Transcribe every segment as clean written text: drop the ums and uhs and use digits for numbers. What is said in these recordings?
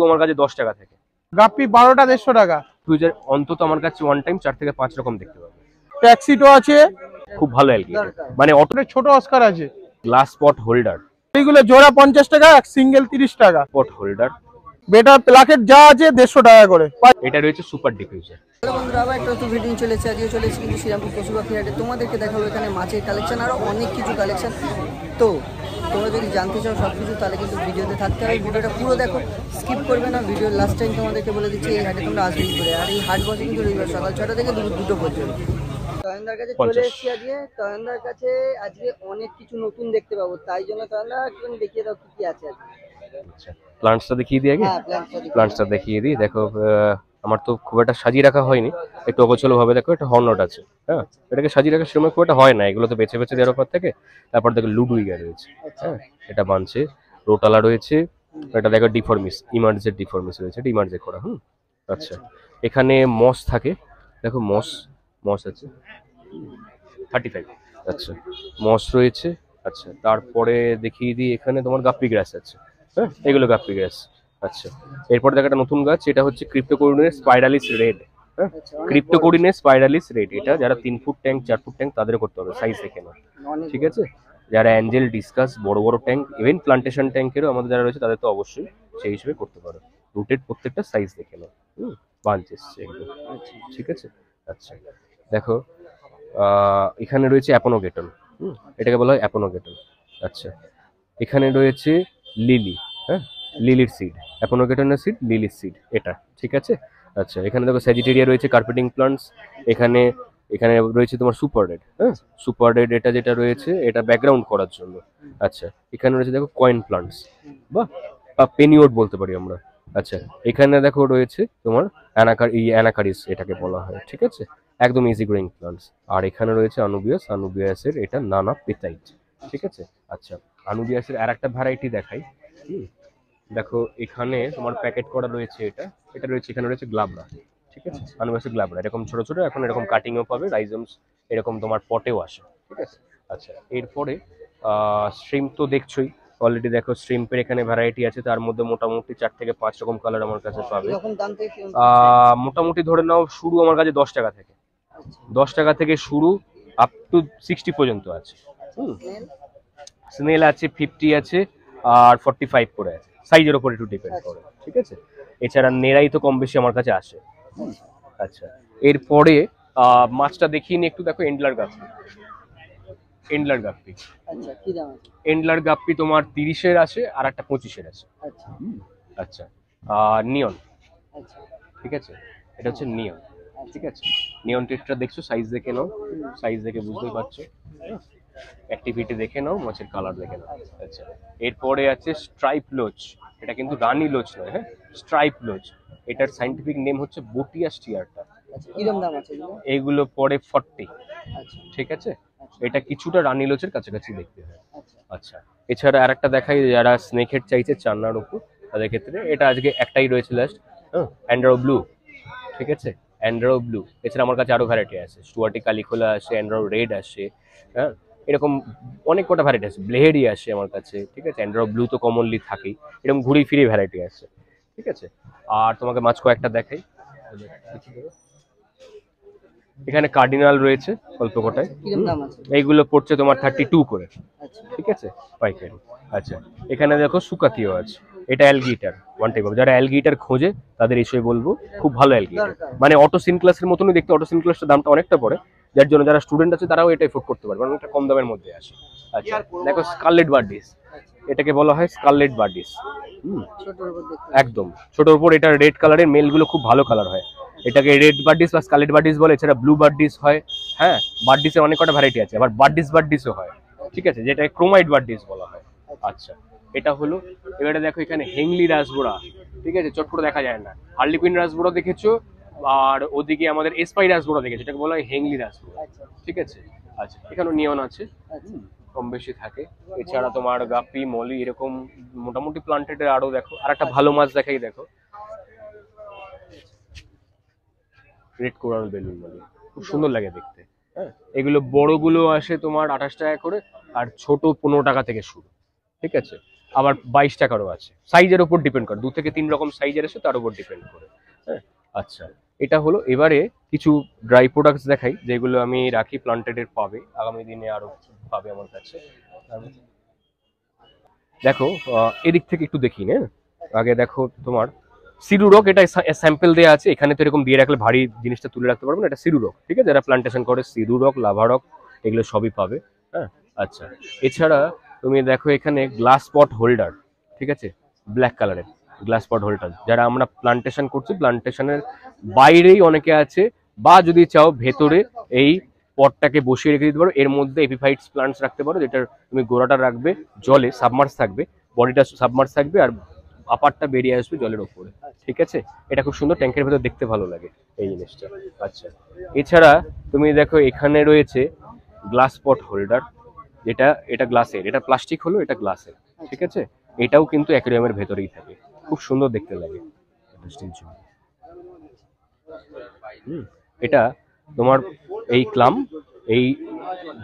আমার কাছে 10 টাকা থেকে। গাপ্পি 12টা 150 টাকা। ফিউচার অন্তত আমার কাছে ওয়ান টাইম 4 থেকে 5 রকম দেখতে পাবে। ট্যাক্সিটো আছে, খুব ভালো অ্যালগেটর, মানে অটোর ছোট অস্কার আছে। গ্লাস পট হোল্ডার, এইগুলো জোড়া 50 টাকা, এক সিঙ্গেল 30 টাকা। পট হোল্ডার, বেটার প্লাকেট যা আছে 150 টাকা করে। এটা রয়েছে সুপার ডিফিউজার। হ্যালো বন্ধুরা, আবার একটা নতুন ভিডিও চলেছে। আজকে চলেছে কিন্তু শ্রীরামপুর পশু পাখি হাটে। তোমাদেরকে দেখাবো এখানে মাছের কালেকশন, আরও অনেক কিছু কালেকশন। তো তোমরা যদি জানতে চাও সব কিছু, তাহলে কিন্তু ভিডিওতে থাকতে হবে। ভিডিওটা পুরো দেখো, স্কিপ করবে না। ভিডিওর লাস্ট টাইম তোমাদেরকে বলে দিচ্ছি এই হাটে তোমরা আসবে করে। আর এই হাট বসে কিন্তু রবিবার সকাল 6টা থেকে দুপুর 2টো পর্যন্ত। তয়নদার কাছে চলে এসেছি আজকে। তয়নদার কাছে আজকে অনেক কিছু নতুন দেখতে পাবো, তাই জন্য তয়নদা একটু দেখিয়ে দাও কি কি আছে আজকে। আচ্ছা, প্লান্টসটা দেখিয়ে দিই আগে। হ্যাঁ, প্লান্টসটা দেখিয়ে দিই। দেখো, আমার তো খুব একটা সাজিয়ে রাখা হয়নি, একটু অগোছলো ভাবে। দেখো, একটা হর্নট আছে, হ্যাঁ, এটাকে সাজিয়ে রাখা সেরকম খুব একটা হয় না, এগুলো তো বেছে বেছে দেওয়ার পর থেকে। তারপর দেখো লুডুইগা রয়েছে, হ্যাঁ, এটা বানছে। রোটালা রয়েছে, এটা দেখো ডিফরমিস, ইমার্জের ডিফরমিস রয়েছে, এটা ইমার্জে করা। আচ্ছা, এখানে মস থাকে, দেখো মস আছে 35। আচ্ছা, মস রয়েছে। আচ্ছা, তারপরে দেখিয়ে দিই, এখানে তোমার গাপ্পি গ্রাস আছে, হ্যাঁ, এগুলো গাপ্পি গ্রাস। আচ্ছা, এরপর দেখো একটা নতুন গাছ, এটা হচ্ছে ক্রিপ্টোকোরিনেস স্পাইরালিস রেড। হ্যাঁ, ক্রিপ্টোকোরিনেস স্পাইরালিস রেড, এটা যারা 3 ফুট ট্যাঙ্ক 4 ফুট ট্যাঙ্ক তাদের করতে হবে, সাইজ দেখে না, ঠিক আছে। যারা অ্যাঞ্জেল, ডিসকাস, বড় বড় ট্যাঙ্ক, ইভেন প্লান্টেশন ট্যাঙ্কেরও আমাদের যারা রয়েছে তাদের তো অবশ্যই সেই হিসেবে করতে পারো। রুটেড প্রত্যেকটা সাইজ দেখে নাও, বাঞ্চ এসছে একদম, ঠিক আছে। আচ্ছা, দেখো, এখানে রয়েছে অ্যাপোনোগেটন, এটাকে বলা হয় অ্যাপোনোগেটন। আচ্ছা, এখানে রয়েছে লিলি, হ্যাঁ, লিলির সিড, অ্যাপোনোগেটনের সিড, লিলির সিড, এটা ঠিক আছে। আচ্ছা, এখানে দেখো স্যাজিটেরিয়া রয়েছে, কার্পেটিং প্লান্টস। এখানে রয়েছে তোমার সুপার রেড, হ্যাঁ, সুপার রেড, এটা যেটা রয়েছে এটা ব্যাকগ্রাউন্ড করার জন্য। আচ্ছা, এখানে রয়েছে দেখো কয়েন প্লান্টস, বা পেনিওড বলতে পারি আমরা। আচ্ছা, এখানে দেখো রয়েছে তোমার অ্যানাকারিস, এটাকে বলা হয়, ঠিক আছে, একদম ইজি গ্রোয়িং প্লান্টস। আর এখানে রয়েছে আনুবিয়াসের এটা নানা পেতাইট, ঠিক আছে। আচ্ছা, আনুবিয়াসের আর একটা ভ্যারাইটি দেখাই। দেখো, এখানে তোমার প্যাকেট করা রয়েছে, এটা রয়েছে, এখানে রয়েছে গ্লাবরা, ঠিক আছে, আনুবিয়াসের গ্লাবরা, এরকম ছোট ছোট, এখন এরকম কাটিংও পাবে, রাইজমস এরকম তোমার পটেও আসে, ঠিক আছে। আচ্ছা, এরপরে শ্রিম্প তো দেখছোই অলরেডি। দেখো, শ্রিম্পের এখানে ভ্যারাইটি আছে, তার মধ্যে মোটামুটি 4 থেকে 5 রকম কালার আমার কাছে পাবে। মোটামুটি ধরে নাও শুরু আমার কাছে 10 টাকা থেকে, 10 টাকা থেকে শুরু আপ টু 60 পর্যন্ত আছে। স্নেল আছে, 50 আছে, আর 45 করে আছে, সাইজের উপর একটু ডিপেন্ড করে, ঠিক আছে। এছাড়া নেড়াই তো কম বেশি আমার কাছে আসে। আচ্ছা, এরপরে মাছটা দেখিয়ে নি একটু। দেখো, এন্ডলার গাপ্পি, এন্ডলার গাপ্পি, আচ্ছা, কি দাম আছে? এন্ডলার গাপ্পি তোমার 30-এর আছে, আর একটা 25-এর আছে। আচ্ছা, আচ্ছা, নিয়ন, আচ্ছা, ঠিক আছে, এটা হচ্ছে নিয়ন, ঠিক আছে। নিয়ন টেস্টটা দেখছো, সাইজ দেখে নাও, সাইজ দেখে বুঝতেই পারছো, অ্যাক্টিভিটি দেখে নাও, মাছের কালার দেখে নাও। আচ্ছা, এরপরে আছে স্ট্রাইপ লোচ, এটা কিন্তু রানী লোচ নয়, হ্যাঁ, স্ট্রাইপ লোচ, এটার সাইন্টিফিক নেম হচ্ছে বোটিয়া স্টিয়ারটা। কিরম দাম আছে এইগুলো পড়ে 40, আচ্ছা, ঠিক আছে। এটা কিছুটা রানী লোচের কাছাকাছি দেখতে হয়। আচ্ছা, এছাড়া আর একটা দেখাই, যারা স্নেক হেড চাইছে চান্নার উপর, তাদের ক্ষেত্রে এটা আজকে একটাই রয়েছে লাস্ট, অ্যান্ড্রো ব্লু, ঠিক আছে, অ্যান্ড্রো ব্লু। এছাড়া আমার কাছে আরো ভ্যারাইটি আছে, স্টুয়ার্টি কালিখোলা আসে, অ্যান্ড্রো রেড আসে, হ্যাঁ, এরকম অনেক কটা ভ্যারাইটি আছে, ব্লেহেরি আসে আমার কাছে, ঠিক আছে। অ্যান্ড্রো ব্লু তো কমনলি থাকেই, এরকম ঘুরি ফিরি ভ্যারাইটি আছে, ঠিক আছে। আর তোমাকে মাছ কয়েকটা দেখাই। এখানে কার্ডিনাল রয়েছে অল্প কটায়, এইগুলো পড়ছে তোমার 32 করে, ঠিক আছে, পাইকারি। আচ্ছা, এখানে দেখো সুকাতিও আছে, এটা অ্যালগিটার, ওয়ান টাইপ অফ, যারা অ্যালগিটার খোঁজে তাদের এসে বলবো, খুব ভালো অ্যালগিটার, মানে অটো সিনক্লাসের মতনই দেখতে। অটো সিনক্লাসের দামটা অনেকটা পড়ে, যার জন্য যারা স্টুডেন্ট আছে তারাও এটা এফোর্ড করতে পারবে, কারণ এটা কম দামের মধ্যে আসে। আচ্ছা, দেখো স্কারলেট বার্ডিস, এটাকে বলা হয় স্কারলেট বার্ডিস, একদম ছোটোর উপর। এটা রেড কালারের, মেলগুলো খুব ভালো কালার হয়, এটাকে রেড বার্ডিস বা স্কারলেট বার্ডিস বলে। এছাড়া ব্লু বার্ডিস হয়, হ্যাঁ, বার্ডিসের অনেক কটা ভ্যারাইটি আছে, আবার বার্ডিসও হয়, ঠিক আছে, যেটা ক্রোমাইট বার্ডিস বলা হয়। আচ্ছা, এটা হলো। এবারে দেখো, এখানে হেংলি রাসবোরা, ঠিক আছে, চট করে দেখা যায় না। হার্লিকুইন রাসবোরা দেখেছো, আর ওদিকে আমাদের এসপাই রাসবোরা দেখেছো, এটাকে বলা হয় হেংলি রাসবোরা, ঠিক আছে। আচ্ছা, এখানেও নিয়ন আছে, কম বেশি থাকে। এছাড়া তোমার গাপ্পি, মলি, এরকম মোটামুটি প্লান্টেডের আরো দেখো। আর একটা ভালো মাছ দেখাই, দেখো, রেড কোরাল বেলুন, মানে খুব সুন্দর লাগে দেখতে, হ্যাঁ। এগুলো বড়গুলো আসে তোমার 28 টাকা করে, আর ছোট 15 টাকা থেকে শুরু, ঠিক আছে। আবার 22 টাকারও আছে, সাইজের উপর ডিপেন্ড করে, 2 থেকে 3 রকম সাইজের আছে, তার উপর ডিপেন্ড করে। হ্যাঁ, আচ্ছা এটা হলো। এবারে কিছু ড্রাই প্রোডাক্টস দেখাই যেগুলো আমি রাখি, প্লান্টেডের পাবে আগামী দিনে আরো পাবে আমার কাছে। দেখো এদিক থেকে একটু দেখি না, আগে দেখো তোমার সিরু রক, এটা স্যাম্পল দেওয়া আছে এখানে, তো এরকম দিয়ে রাখলে ভারী জিনিসটা তুলে রাখতে পারবো না, এটা সিরু রক, ঠিক আছে, যারা প্লান্টেশন করে সিরু রক, লাভা রক, এগুলো সবই পাবে। হ্যাঁ, আচ্ছা এছাড়া তুমি দেখো এখানে গ্লাস পট হোল্ডার, ঠিক আছে, ব্ল্যাক কালারের গ্লাস পট হোল্ডার, যারা আমরা প্লান্টেশন করছি প্লান্টেশনের বাইরেই অনেকে আছে, বা যদি চাও ভেতরে এই পটটাকে বসিয়ে রেখে দিতে পারো, এর মধ্যে এপিফাইটস প্লান্টস রাখতে পারো, যেটা তুমি গোড়াটা রাখবে জলে সাবমার্স থাকবে, বডিটা সাবমার্স থাকবে, আর আপারটা বেরিয়ে আসবে জলের ওপরে, ঠিক আছে। এটা খুব সুন্দর, ট্যাঙ্কের ভেতর দেখতে ভালো লাগে এই জিনিসটা। আচ্ছা এছাড়া তুমি দেখো এখানে রয়েছে গ্লাস পট হোল্ডার, এটা গ্লাসের, এটা প্লাস্টিক হলো, এটা গ্লাসের, ঠিক আছে। এটাও কিন্তু অ্যাকুয়ারিয়ামের ভেতরেই থাকে, খুব সুন্দর দেখতে লাগে। এটা তোমার এই ক্লাম এই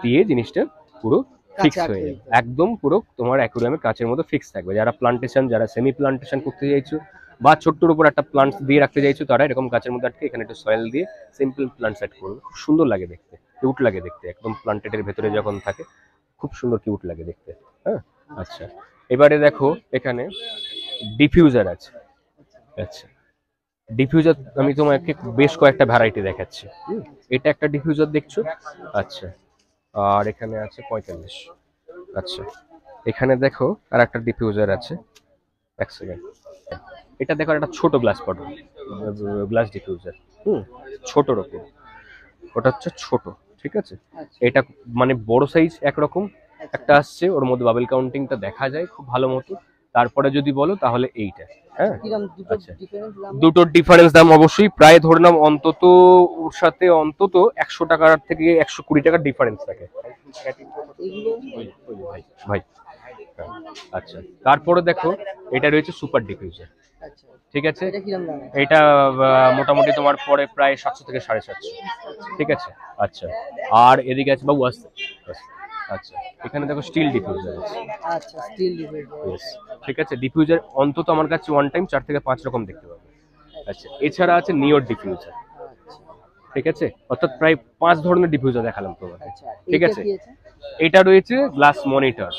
দিয়ে জিনিসটা পুরো ফিক্স হয়ে যাবে, একদম পুরো তোমার অ্যাকুয়ারিয়ামে কাচের মতো ফিক্স থাকবে। যারা প্লান্টেশন, যারা সেমি প্লান্টেশন করতে চাইছো, বা ছোট্টর উপর একটা প্লান্ট দিয়ে রাখতে চাইছো, তারা এরকম কাচের মধ্যে আটকে এখানে একটু সয়েল দিয়ে সিম্পল প্লান্ট সেট করবে, খুব সুন্দর লাগে দেখতে, কিউট লাগে দেখতে, একদম প্লান্টেডের ভেতরে যখন থাকে খুব সুন্দর কিউট লাগে দেখতে। হ্যাঁ, আচ্ছা এবারে দেখো এখানে ডিফিউজার আছে। আচ্ছা ডিফিউজার আমি তোমাকে বেশ কয়েকটা ভ্যারাইটি দেখাচ্ছি। এটা একটা ডিফিউজার দেখছো, আচ্ছা, আর এখানে আছে 45। আচ্ছা এখানে দেখো আর একটা ডিফিউজার আছে, এক সেকেন্ড, এটা দেখো একটা ছোট গ্লাস পট, গ্লাস ডিফিউজার, ছোটর ওপর, ওটা হচ্ছে ছোট, ঠিক আছে। এটা মানে বড় সাইজ একরকম একটা আসছে, ওর মধ্যে বাবেল কাউন্টিংটা দেখা যায় খুব ভালো মতো। তারপরে যদি বলো তাহলে এইটা, হ্যাঁ আচ্ছা, দুটোর ডিফারেন্স দাম অবশ্যই প্রায় ধরে নাও অন্তত ওর সাথে অন্তত 100 টাকার থেকে 120 টাকার ডিফারেন্স থাকে ভাই ভাই। আচ্ছা তারপরে দেখো এটা রয়েছে সুপার ডিফিউজার, ঠিক আছে, এটা মোটামুটি তোমার পরে প্রায় 700 থেকে 750, ঠিক আছে। আচ্ছা আর এদিকে আছে বাবু, আসছে, আচ্ছা এখানে দেখো স্টিল ডিফিউজার আছে, আচ্ছা স্টিল ডিফিউজার, ঠিক আছে। ডিফিউজার অন্তত আমার কাছে ওয়ান টাইম 4 থেকে 5 রকম দেখতে পাবে। আচ্ছা এছাড়া আছে নিওর ডিফিউজার, ঠিক আছে, অর্থাৎ প্রায় 5 ধরনের ডিফিউজার দেখালাম তোমাকে, ঠিক আছে। এটা রয়েছে গ্লাস মনিটর,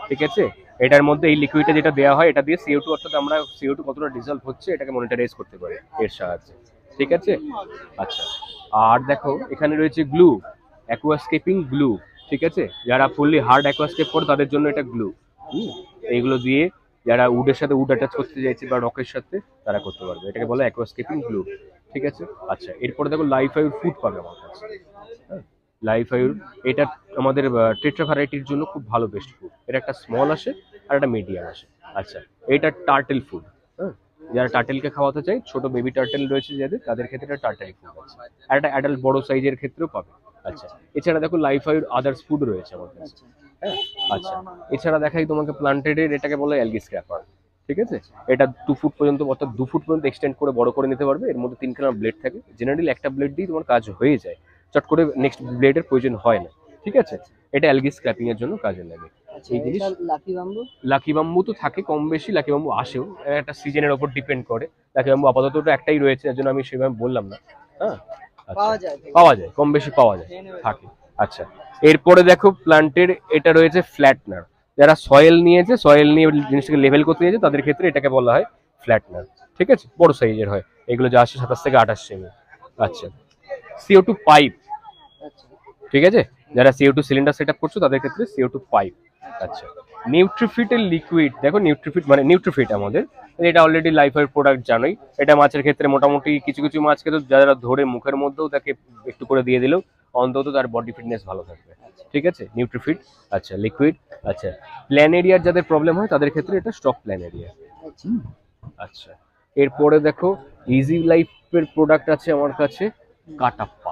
ঠিক আছে, এটার মধ্যে এই লিকুইডটা যেটা দেওয়া হয় এটা দিয়ে CO2, অর্থাৎ আমরা CO2 কতটা ডিজলভ হচ্ছে এটাকে মনিটরাইজ করতে পারি এর সাহায্যে, ঠিক আছে। আচ্ছা আর দেখো এখানে রয়েছে গ্লু, অ্যাকুয়াস্কেপিং গ্লু, ঠিক আছে, যারা ফুললি হার্ড অ্যাকুয়াস্কেপ করে তাদের জন্য এটা গ্লু, এইগুলো দিয়ে যারা উডের সাথে উড অ্যাটাচ করতে চাইছে বা রকের সাথে তারা করতে পারবে, এটাকে বলে অ্যাকুয়াস্কেপিং গ্লু, ঠিক আছে। আচ্ছা এরপরে দেখো লাইফ আয়ুর ফুড পাবে আমার কাছে, লাইফ আয়ুর, এটা আমাদের টেট্রা ভ্যারাইটির জন্য খুব ভালো বেস্ট ফুড, এটা একটা স্মল আসে আর একটা মিডিয়াম আসে। আচ্ছা এটা টার্টেল ফুড, হ্যাঁ, যারা টার্টেলকে খাওয়াতে চাই, ছোট বেবি টার্টেল রয়েছে যাদের, তাদের ক্ষেত্রে এটা টার্টেল ফুড আছে, আর একটা অ্যাডাল্ট বড় সাইজের ক্ষেত্রেও পাবে। আচ্ছা এছাড়া দেখো লাইফ আয়ুর আদার্স ফুড রয়েছে আমার কাছে, হ্যাঁ। আচ্ছা এছাড়া দেখাই তোমাকে প্লান্টেডের, এটাকে বলে অ্যালগি স্ক্র্যাপার, ঠিক আছে, এটা 2 ফুট পর্যন্ত, অর্থাৎ 2 ফুট পর্যন্ত এক্সটেন্ড করে বড় করে নিতে পারবে, এর মধ্যে 3খানা ব্লেড থাকে, জেনারেলি একটা ব্লেড দিয়ে তোমার কাজ হয়ে যায়, চট করে নেক্সট ব্লেডের প্রয়োজন হয় না, ঠিক আছে। এটা অ্যালগি স্ক্র্যাপিং এর জন্য কাজে লাগে। এই জিনিস লাকি বাম্বু তো থাকে কম বেশি, লাকি বাম্বু আসেও, একটা সিজনের উপর ডিপেন্ড করে, লাকি বাম্বু আপাতত একটাই রয়েছে, এর জন্য আমি সেভাবে বললাম না, হ্যাঁ পাওয়া যায় কম বেশি পাওয়া যায় থাকে। আচ্ছা এরপরে দেখো প্লান্টের এটা রয়েছে ফ্ল্যাটনার, যারা সয়েল নিয়েছে, সয়েল নিয়ে জিনিসটাকে লেভেল করতে চাইছে তাদের ক্ষেত্রে এটাকে বলা হয় ফ্ল্যাটনার, ঠিক আছে, বড় সাইজের হয় এগুলো, যা আসে 27 থেকে 28 সেমি। আচ্ছা CO2 পাইপ, ঠিক আছে, যারা CO2 সিলিন্ডার সেট আপ করছো তাদের ক্ষেত্রে CO2 পাইপ। আচ্ছা নিউট্রিফিটের লিকুইড, দেখো নিউট্রিফিট মানে নিউট্রিফিট আমাদের, এটা অলরেডি লাইফ এর প্রোডাক্ট জানোই, এটা মাছের ক্ষেত্রে মোটামুটি কিছু কিছু মাছকে তো যারা ধরে মুখের মধ্যেও তাকে একটু করে দিয়ে দিলেও অন্তত তার বডি ফিটনেস ভালো থাকবে, ঠিক আছে, নিউট্রিফিট। আচ্ছা লিকুইড। আচ্ছা প্ল্যানেরিয়ার যাদের প্রবলেম হয় তাদের ক্ষেত্রে এটা স্টক প্ল্যানেরিয়া। আচ্ছা এরপরে দেখো ইজি লাইফের প্রোডাক্ট আছে আমার কাছে কাটাপ্পা,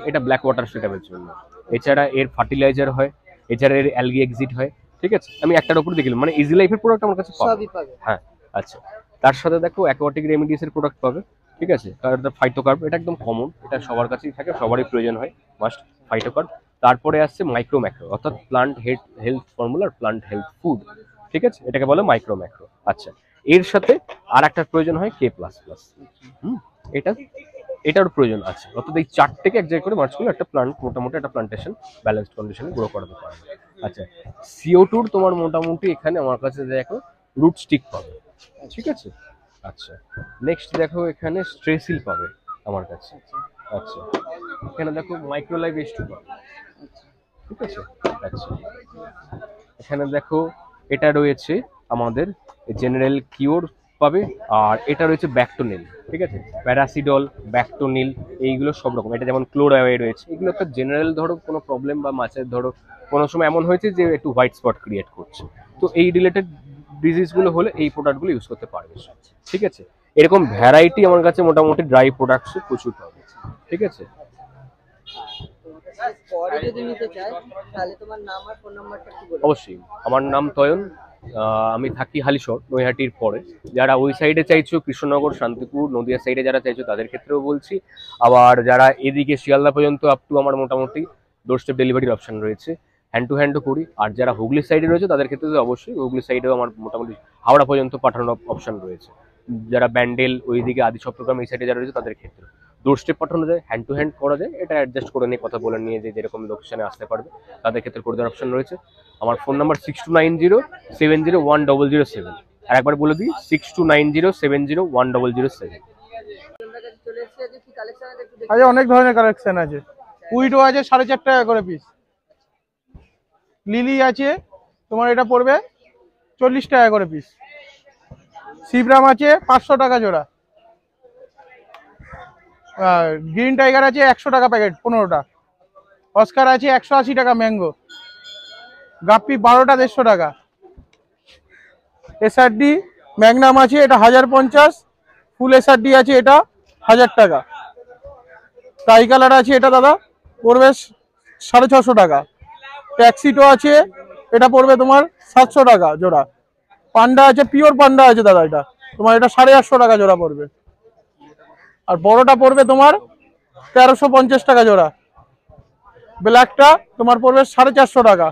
এটা ব্ল্যাক ওয়াটার সেটআপের জন্য, এছাড়া এর ফার্টিলাইজার হয়, এছাড়া এর অ্যালগি এক্সিট হয়, ঠিক আছে, আমি একটার উপর দেখিলাম, মানে ইজি লাইফের প্রোডাক্ট আমার কাছে পাবে, হ্যাঁ। আচ্ছা তার সাথে দেখো অ্যাকোয়াটিক রেমিডিস এর প্রোডাক্ট পাবে, ঠিক আছে, কারণ ফাইটোকার্ব, এটা একদম কমন, এটা সবার কাছেই থাকে, সবারই প্রয়োজন হয়, মাস্ট ফাইটোকার্ব। তারপরে আসছে মাইক্রো ম্যাক্রো, অর্থাৎ প্লান্ট হেলথ ফর্মুলা আর প্লান্ট হেলথ ফুড, ঠিক আছে, এটাকে বলে মাইক্রো ম্যাক্রো। আচ্ছা, এর সাথে আর একটা প্রয়োজন হয় কে প্লাস প্লাস। এটার প্রয়োজন আছে, অর্থাৎ এই চারটেকে এক জায়গায় করে মার্চ করলে একটা প্লান্ট, মোটামুটি একটা প্লান্টেশন ব্যালেন্সড কন্ডিশনে গ্রো করাতে পারবে। আচ্ছা, CO2 তোমার মোটামুটি এখানে আমার কাছে দেখো রুট স্টিক পাবে, ঠিক আছে। আচ্ছা, নেক্সট দেখো এখানে স্ট্রেসিল পাবে আমার কাছে। আচ্ছা, এখানে দেখো মাইক্রোলাইভ H2 পাবে, ঠিক আছে। আচ্ছা, এখানে দেখো এটা রয়েছে আমাদের জেনারেল কিওর পাবে, আর এটা রয়েছে ব্যাকটোনিল, ঠিক আছে। প্যারাসিডল, ব্যাকটোনিল, এইগুলো সব রকম। এটা যেমন ক্লোরাওয়ে রয়েছে, এগুলো একটা জেনারেল ধরো কোনো প্রবলেম বা মাছের ধরো কোনো সময় এমন হয়েছে যে একটু হোয়াইট স্পট ক্রিয়েট করছে, তো এই রিলেটেড ডিজিজগুলো হলে এই প্রোডাক্টগুলো ইউজ করতে পারবে, ঠিক আছে। এরকম ভ্যারাইটি আমার কাছে মোটামুটি ড্রাই প্রোডাক্টস প্রচুর পাবে, ঠিক আছে। পরে যদি নিতে চাই তাহলে তোমার নাম আর ফোন নাম্বারটা একটু বলো। অবশ্যই, আমার নাম তয়ন, আমি থাকি হালিশহর নৈহাটির পরে। যারা ওই সাইডে চাইছো, কৃষ্ণনগর, শান্তিপুর, নদিয়া সাইডে যারা চাইছো তাদের ক্ষেত্রেও বলছি। আবার যারা এদিকে শিয়ালদা পর্যন্ত আপ টু আমার মোটামুটি ডোরস্টেপ ডেলিভারির অপশন রয়েছে, হ্যান্ড টু হ্যান্ডও করি। আর যারা হুগলি সাইডে রয়েছে তাদের ক্ষেত্রে তো অবশ্যই হুগলি সাইডেও আমার মোটামুটি হাওড়া পর্যন্ত পাঠানোর অপশন রয়েছে। যারা ব্যান্ডেল ওইদিকে আদি চট্টগ্রাম এই সাইডে যারা রয়েছে তাদের ক্ষেত্রে ডোরস্টেপ পাঠানো যায়, হ্যান্ড টু হ্যান্ড করা যায়, এটা অ্যাডজাস্ট করে নিয়ে কথা বলে নিয়ে যে যেরকম লোকেশনে আসতে পারবে তাদের ক্ষেত্রে করে দেওয়ার অপশন রয়েছে। আমার ফোন নাম্বার 6290701007। আর একবার বলে দিই 6290701007। চলে এসেছে, আজকে কি কালেকশন আছে একটু আজ অনেক ধরনের কালেকশন আছে। উইডো আছে 4.5 টাকা করে পিস। লিলি আছে তোমার, এটা পড়বে 40 টাকা করে পিস। শিবরাম আছে 500 টাকা জোড়া। আর গ্রিন টাইগার আছে 100 টাকা প্যাকেট 15টা। অস্কার আছে 180 টাকা ম্যাঙ্গো। গাপ্পি 12টা 150 টাকা। SRD ম্যাগনাম আছে, এটা 1050। ফুল SRD আছে, এটা 1000 টাকা। টাই কালার আছে, এটা দাদা পড়বে 650 টাকা। ট্যাক্সিটো আছে, এটা পড়বে তোমার 700 টাকা জোড়া। পান্ডা আছে, পিওর পান্ডা আছে দাদা, এটা তোমার এটা 850 টাকা জোড়া পড়বে। আর বড়টা পড়বে তোমার 1350 টাকা জোড়া। ব্ল্যাকটা তোমার পড়বে 450 টাকা।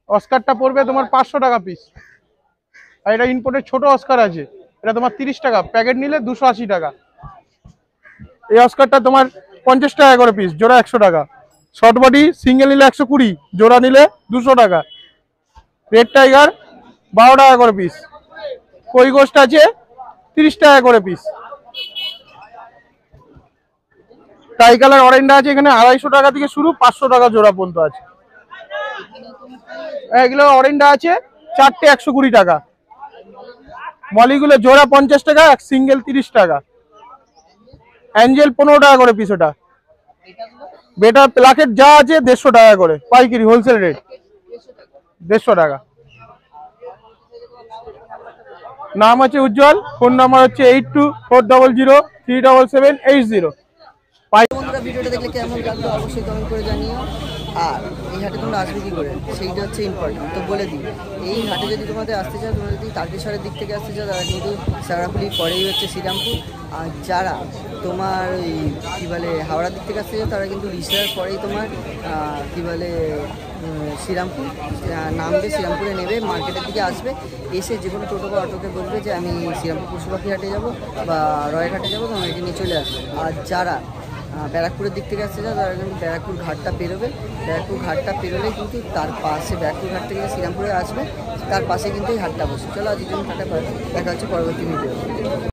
অস্কারটা পড়বে তোমার 500 টাকা পিস। আর এটা ইম্পোর্টের ছোট অস্কার আছে, এটা তোমার 30 টাকা, প্যাকেট নিলে 280 টাকা। এই অস্কারটা তোমার 50 টাকা করে পিস, জোড়া 100 টাকা। শর্ট বডি সিঙ্গেল নিলে 120, জোড়া নিলে 200 টাকা। রেড টাইগার 12 টাকা করে পিস। কই গোস্ট আছে 30 টাকা করে পিস। টাই কালার অরেঞ্জটা আছে এখানে 250 টাকা থেকে শুরু, 500 টাকা জোড়া পর্যন্ত আছে। এগুলো অরেঞ্জটা আছে 4টে 120 টাকা। মলিগুলো জোড়া 50 টাকা, এক সিঙ্গেল 30 টাকা। অ্যাঞ্জেল 15 টাকা করে পিস। ওটা বেটা প্লাকেট যা আছে 150 টাকা করে পাইকারি, হোলসেল রেট 150 টাকা। নাম আছে উজ্জ্বল, ফোন নাম্বার হচ্ছে 8240037780। বন্ধুরা, ভিডিওটা দেখলে কেমন লাগলো অবশ্যই কমেন্ট করে জানিও। আর এই হাটে তোমরা আসবে কি করে সেইটা হচ্ছে ইম্পর্টেন্ট। তো বলে দিই, এই হাটে যদি তোমাদের আসতে চাও, তোমরা যদি তারকেশ্বরের দিক থেকে আসতে চাও তারা কিন্তু সারাপুলি পরেই হচ্ছে শ্রীরামপুর। আর যারা তোমার ওই কী বলে হাওড়ার দিক থেকে আসতে চাও তারা কিন্তু রিসার পরেই তোমার কী বলে শ্রীরামপুর নামবে, শ্রীরামপুরে নেবে, মার্কেটের দিকে আসবে। এসে যে কোনো টোটো বা অটোকে বলবে যে আমি শ্রীরামপুর পশুপাখি হাটে যাবো বা রয়ের হাটে যাবো, তোমার এটি নিয়ে চলে আসবে। আর যারা ব্যারাকপুরের দিক থেকে আসছে যারা, তারা কিন্তু ব্যারাকপুর ঘাটটা পেরোবে। ব্যারাকপুর ঘাটটা পেরোলে কিন্তু তার পাশে, ব্যারাকপুর ঘাট থেকে শ্রীরামপুরে আসবে, তার পাশে কিন্তু এই হাটটা বসে। চলো আজকের জন্য হাটটা দেখা হচ্ছে পরবর্তী ভিডিও।